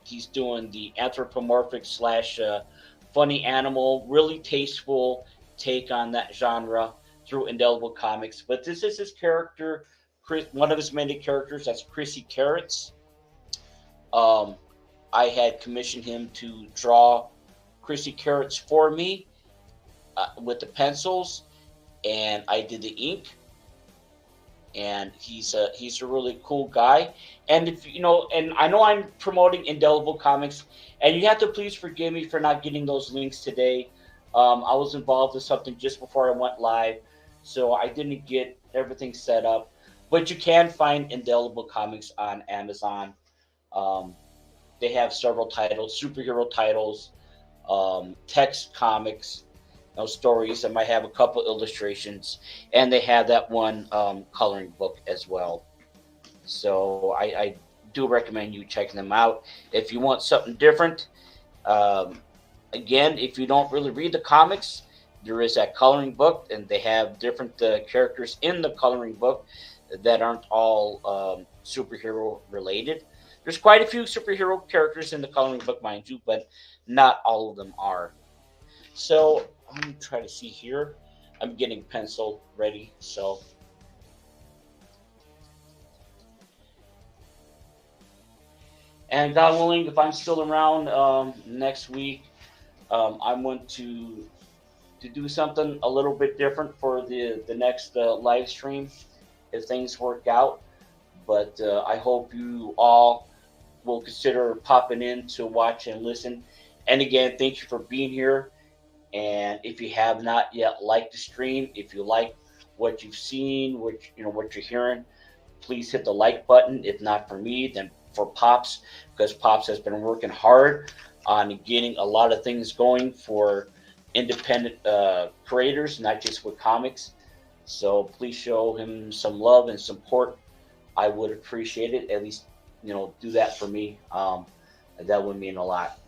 He's doing the anthropomorphic / funny animal, really tasteful take on that genre through Indelible Comics. But this is his character, one of his many characters. That's Chrissy Carrots. I had commissioned him to draw Chrissy Carrots for me with the pencils, and I did the ink. And he's a really cool guy. And and I know I'm promoting Indelible Comics, and you have to please forgive me for not getting those links today. I was involved with something just before I went live, so I didn't get everything set up. But you can find Indelible Comics on Amazon. They have several titles, superhero titles, text comics, stories that might have a couple illustrations, and they have that one coloring book as well. So I do recommend you checking them out if you want something different. Again, if you don't really read the comics, there is that coloring book, and they have different characters in the coloring book that aren't all superhero related. There's quite a few superhero characters in the coloring book, mind you, but not all of them are. So I'm going to try to see here. I'm getting pencil ready, so. And God willing, if I'm still around next week, I'm going to do something a little bit different for the next live stream if things work out. But I hope you all will consider popping in to watch and listen. And again, thank you for being here. And if you have not yet liked the stream, if you like what you've seen, what you're hearing, please hit the like button. If not for me, then for Pops, because Pops has been working hard on getting a lot of things going for independent creators, not just with comics. So please show him some love and support. I would appreciate it. At least, do that for me. That would mean a lot.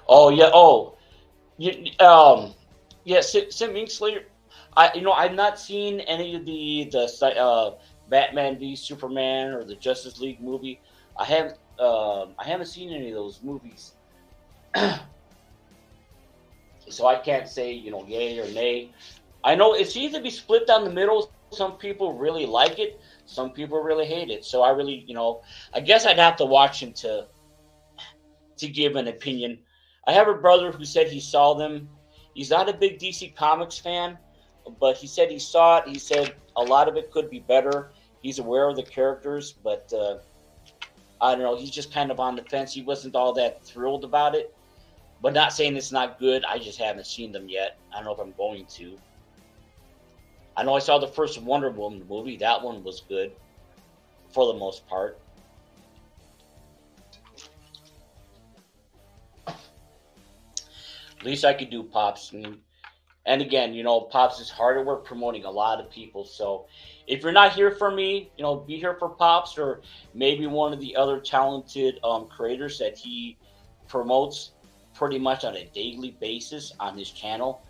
Oh yeah. Oh, yeah. Sim Inkslayer. I've not seen any of the Batman v Superman or the Justice League movie. I haven't seen any of those movies. So I can't say, yay or nay. I know it seems to be split down the middle. Some people really like it. Some people really hate it. So I really, I guess I'd have to watch him to give an opinion. I have a brother who said he saw them. He's not a big DC Comics fan, but he said he saw it. He said a lot of it could be better. He's aware of the characters, but I don't know. He's just kind of on the fence. He wasn't all that thrilled about it. But not saying it's not good. I just haven't seen them yet. I don't know if I'm going to. I know I saw the first Wonder Woman movie. That one was good for the most part. Least I could do, Pops. And again, Pops is hard at work promoting a lot of people. So if you're not here for me, be here for Pops or maybe one of the other talented creators that he promotes pretty much on a daily basis on his channel.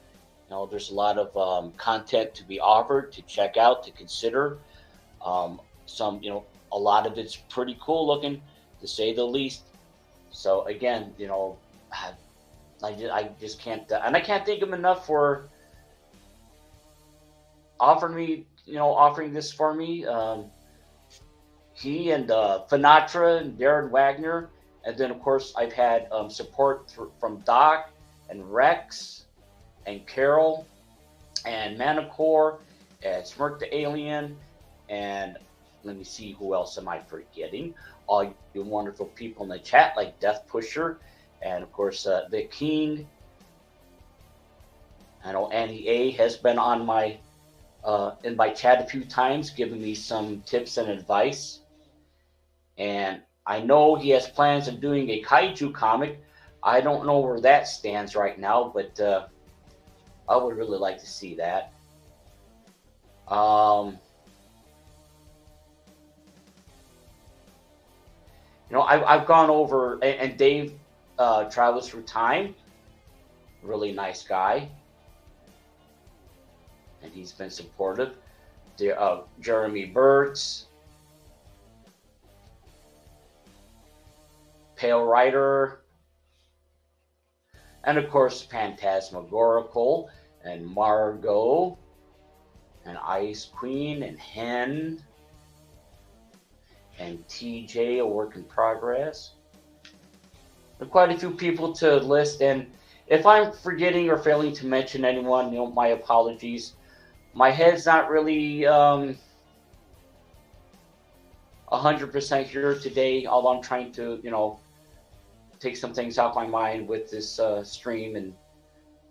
There's a lot of content to be offered, to check out, to consider. Some, a lot of it's pretty cool looking, to say the least. So again, I just can't, and I can't thank him enough for offering this for me. He and Finatra and Darren Wagner. And then, of course, I've had support from Doc and Rex and Carol and Manticore and Smirk the Alien. And let me see, who else am I forgetting? All you wonderful people in the chat, like Death Pusher and, of course, The King. I know Annie A has been on my in my chat a few times, giving me some tips and advice. And I know he has plans of doing a kaiju comic. I don't know where that stands right now, but I would really like to see that. I've gone over, and Dave travels through time. Really nice guy. And he's been supportive. Jeremy Burtz. Pale Rider, and of course Phantasmagorical and Margot and Ice Queen and Hen and TJ, a work in progress. There are quite a few people to list, and if I'm forgetting or failing to mention anyone, my apologies. My head's not really 100% here today, although I'm trying to, take some things off my mind with this stream, and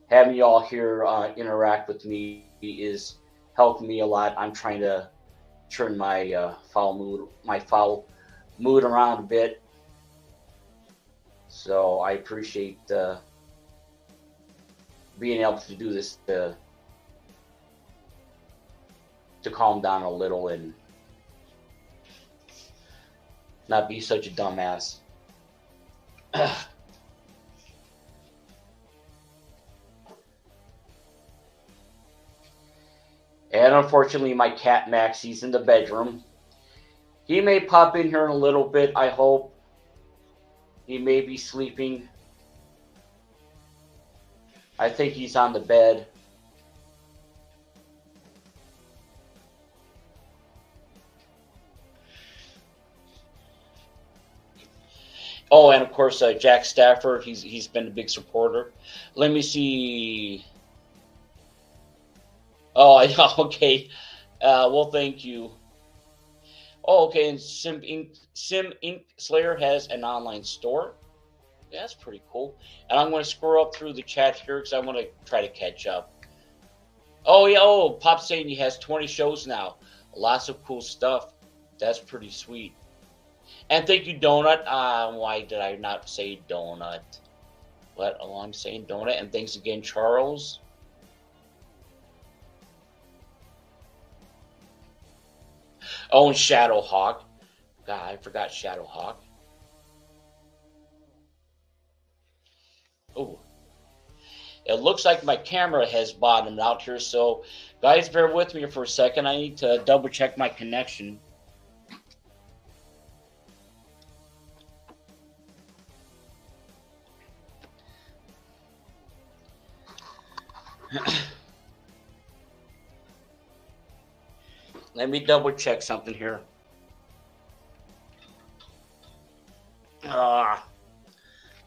having you all here interact with me is helping me a lot. I'm trying to turn my foul mood around a bit. So I appreciate being able to do this to calm down a little and not be such a dumbass. And unfortunately, my cat Max, he's in the bedroom. He may pop in here in a little bit, I hope. He may be sleeping. I think he's on the bed. Oh, and of course, Jack Stafford, he's been a big supporter. Let me see. Oh, okay. Well, thank you. Oh, okay. And Sim Ink Slayer has an online store. Yeah, that's pretty cool. And I'm going to scroll up through the chat here because I want to try to catch up. Oh, yeah. Oh, Pop's saying he has 20 shows now. Lots of cool stuff. That's pretty sweet. And thank you, Donut. Why did I not say Donut? What? Oh, I'm saying Donut. And thanks again, Charles. Oh, and Shadowhawk. God, I forgot Shadowhawk. Oh. It looks like my camera has bottomed out here, so guys, bear with me for a second. I need to double check my connection. Let me double check something here.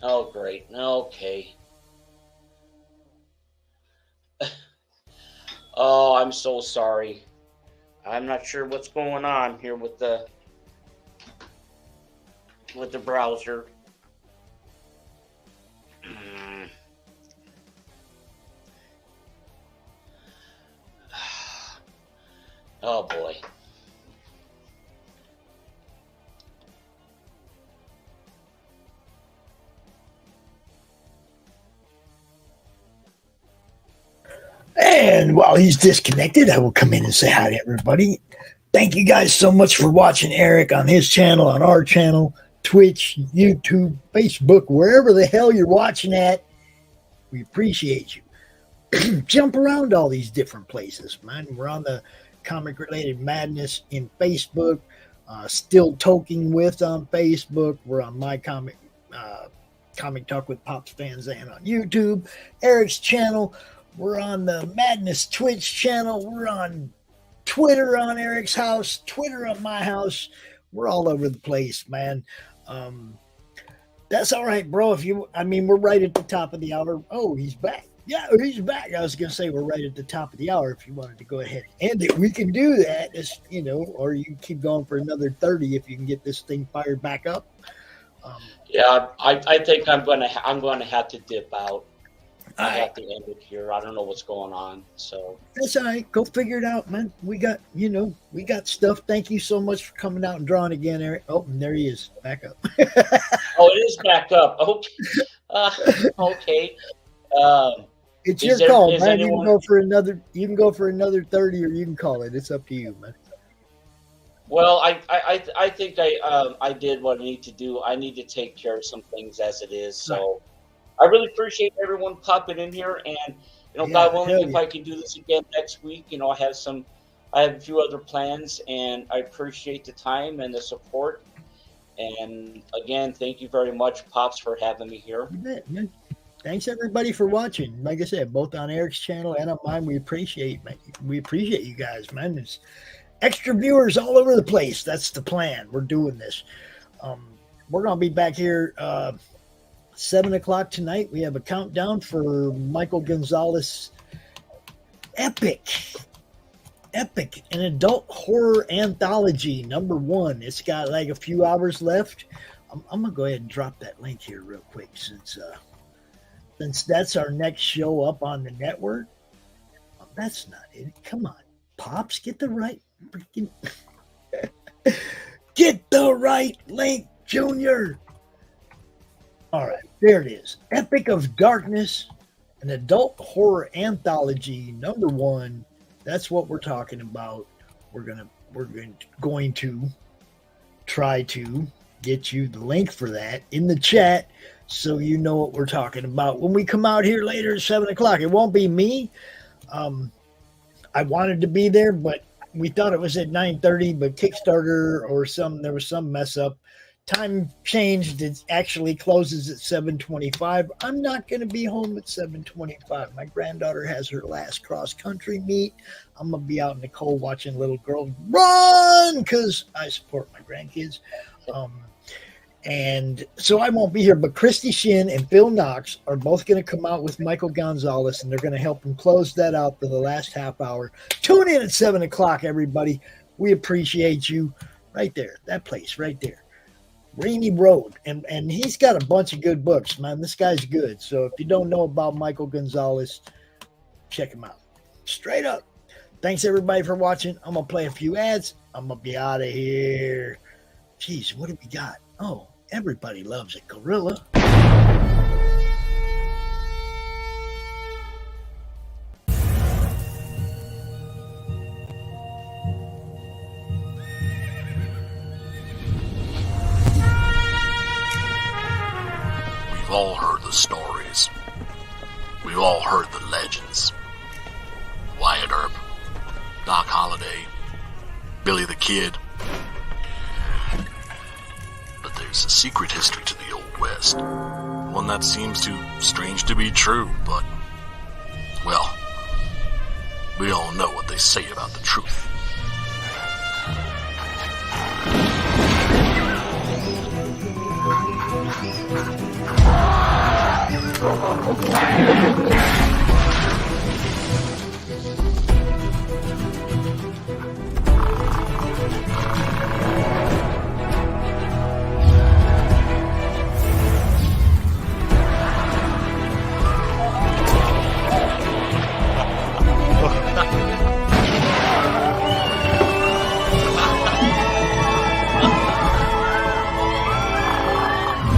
Oh, great. Okay. Oh, I'm so sorry. I'm not sure what's going on here with the browser. Oh boy. And while he's disconnected, I will come in and say hi to everybody. Thank you guys so much for watching Eric on his channel, on our channel, Twitch, YouTube, Facebook, wherever the hell you're watching at. We appreciate you. Jump around all these different places, man. We're on the Comic Related Madness in Facebook, Still Toking With on Facebook. We're on my Comic Talk with Pops Fans and on YouTube. Eric's channel. We're on the Madness Twitch channel. We're on Twitter on Eric's house, Twitter on my house. We're all over the place, man. That's all right, bro. We're right at the top of the hour. Oh, he's back. Yeah, he's back. I was going to say we're right at the top of the hour. If you wanted to go ahead and end it, we can do that. Just, or you can keep going for another 30 if you can get this thing fired back up. Yeah, I think I'm going to have to dip out. I have to end it here. I don't know what's going on. So that's all right. Go figure it out, man. We got stuff. Thank you so much for coming out and drawing again, Eric. Oh, and there he is. Back up. Oh, it is back up. Okay. Okay. It's your call, man. You can go for another 30, or you can call it. It's up to you, man. Well, I think I did what I need to do. I need to take care of some things as it is. So I really appreciate everyone popping in here, and God willing, if I can do this again next week, I have a few other plans, and I appreciate the time and the support. And again, thank you very much, Pops, for having me here. You bet, man. Thanks everybody for watching. Like I said, both on Eric's channel and on mine, we appreciate you guys, man. There's extra viewers all over the place. That's the plan. We're doing this. We're gonna be back here 7 o'clock tonight. We have a countdown for Michael Gonzalez epic an adult horror anthology #1. It's got like a few hours left. I'm gonna go ahead and drop that link here real quick since that's our next show up on the network. That's not it. Come on, Pops, get the right freaking get the right link, Junior. All right, there it is. Epic of Darkness, an adult horror anthology #1. That's what we're talking about. We're going to try to get you the link for that in the chat, so you know what we're talking about when we come out here later at 7 o'clock. It won't be me. I wanted to be there, but we thought it was at 9:30, but Kickstarter there was some mess up. Time changed. It actually closes at 7:25. I'm not going to be home at 7:25. My granddaughter has her last cross-country meet. I'm going to be out in the cold watching little girls run because I support my grandkids. And so I won't be here, but Christie Shinn and Bill Knox are both going to come out with Michael Gonzalez, and they're going to help him close that out for the last half hour. Tune in at 7 o'clock, everybody. We appreciate you. Right there, that place right there. Rainy Road, and he's got a bunch of good books, man. This guy's good. So if you don't know about Michael Gonzalez, check him out. Straight up. Thanks everybody for watching. I'm gonna play a few ads. I'm gonna be out of here. Jeez, what do we got? Oh, everybody loves a gorilla. We've all heard the stories. We've all heard the legends. Wyatt Earp, Doc Holliday, Billy the Kid. But there's a secret history to the Old West. One that seems too strange to be true, but, well, We all know what they say about the truth.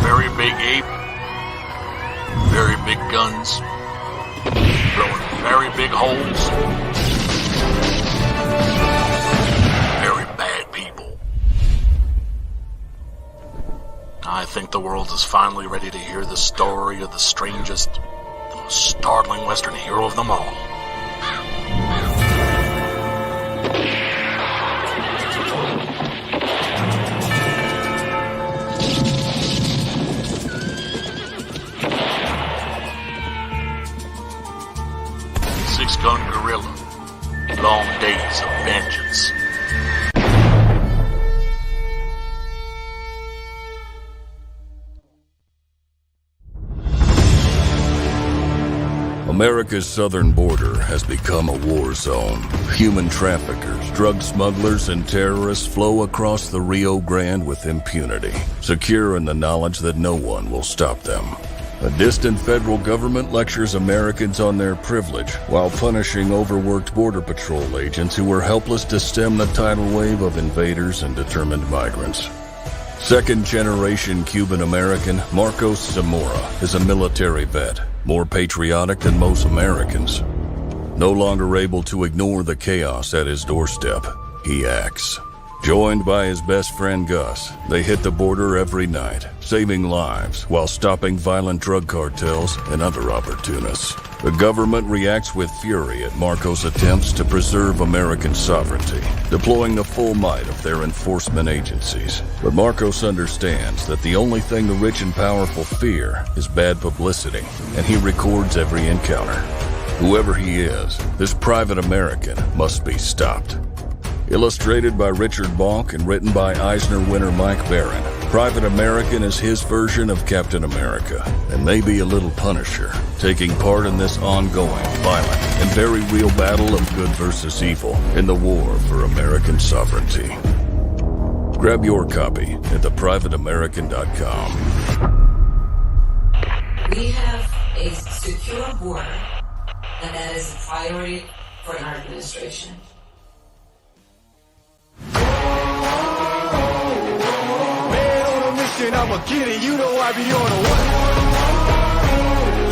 Very big ape, very big guns, blowing very big holes, very bad people. I think the world is finally ready to hear the story of the strangest, the most startling Western hero of them all. Six-gun gorilla. Long days of vengeance. America's southern border has become a war zone. Human traffickers, drug smugglers, and terrorists flow across the Rio Grande with impunity, secure in the knowledge that no one will stop them. A distant federal government lectures Americans on their privilege while punishing overworked Border Patrol agents who were helpless to stem the tidal wave of invaders and determined migrants. Second-generation Cuban-American Marcos Zamora is a military vet, more patriotic than most Americans. No longer able to ignore the chaos at his doorstep, he acts. Joined by his best friend Gus, they hit the border every night, saving lives while stopping violent drug cartels and other opportunists. The government reacts with fury at Marcos' attempts to preserve American sovereignty, deploying the full might of their enforcement agencies. But Marcos understands that the only thing the rich and powerful fear is bad publicity, and he records every encounter. Whoever he is, this private American must be stopped. Illustrated by Richard Bonk and written by Eisner winner Mike Barron, Private American is his version of Captain America, and maybe a little Punisher, taking part in this ongoing, violent, and very real battle of good versus evil in the war for American sovereignty. Grab your copy at theprivateamerican.com. We have a secure border, and that is a priority for our administration. I'ma get it, you know I be on the way.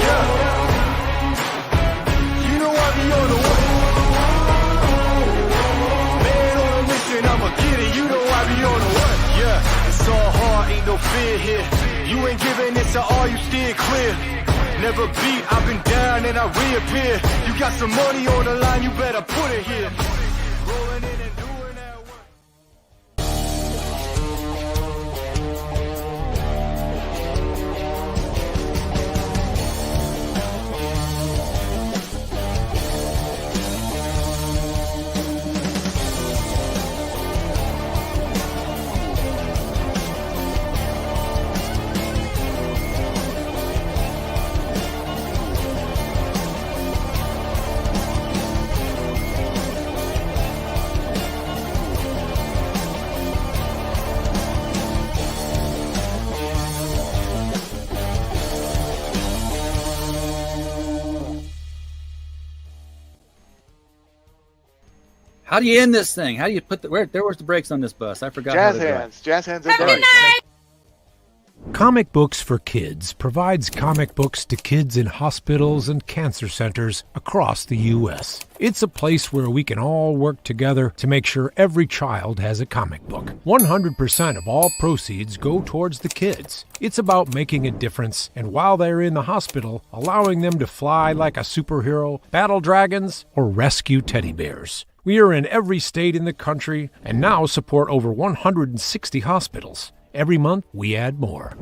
Yeah. You know I be on the way. Man on a mission, I'ma get it, you know I be on the way. Yeah, it's all hard, ain't no fear here. You ain't giving this to all, you steer clear. Never beat, I've been down and I reappear. You got some money on the line, you better put it here. Rolling in and doing that work. How do you end this thing? How do you put the where's the brakes on this bus? I forgot. Jazz hands. Jazz hands are done. Comic Books for Kids provides comic books to kids in hospitals and cancer centers across the U.S. It's a place where we can all work together to make sure every child has a comic book. 100% of all proceeds go towards the kids. It's about making a difference, and while they're in the hospital, allowing them to fly like a superhero, battle dragons, or rescue teddy bears. We are in every state in the country and now support over 160 hospitals. Every month, we add more.